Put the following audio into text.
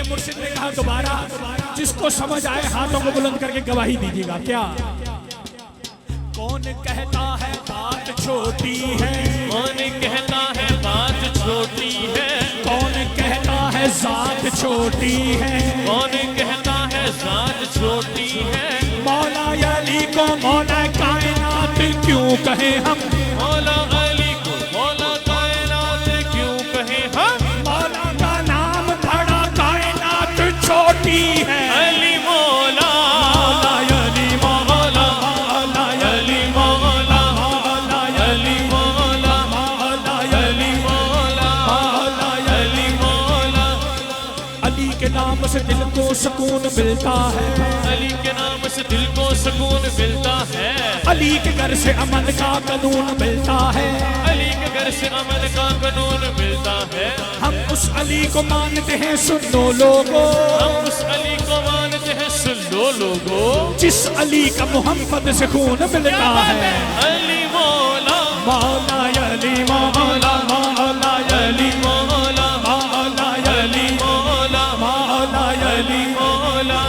مرشد نے کہا دوبارہ جس کو سمجھ آئے ہاتھوں کو بلند کر کے گواہی دیجیے گا. کیا کون کہتا ہے بات چھوٹی ہے؟ کون کہتا ہے بات چھوٹی ہے؟ کون کہتا ہے ذات چھوٹی ہے؟ کون کہتا ہے ذات چھوٹی ہے؟ مولا علی کو مولا کائنات کیوں کہیں ہم؟ مولا علی کو مولا کائنات کیوں کہیں ہم؟ مولا کا نام بڑا کائنات چھوٹی ہے. علی مولا علی مولا علی مولا علی مولا علی مولا علی مولا. علی کے نام سے دل کو سکون ملتا ہے. علی کے نام سے دل کو سکون ملتا ہے. علی کے گھر سے امن کا قانون ملتا ہے. علی کے گھر سے امن کا قانون ملتا ہے. ہم اس علی کو مانتے ہیں سن لو لوگو. ہم اس علی کو مانتے ہیں سن لو لوگو. جس علی کا محمد سے خون ملتا ہے. علی مولا مولا علی مولا مولا علی مولا مولا علی مولا مولا علی مولا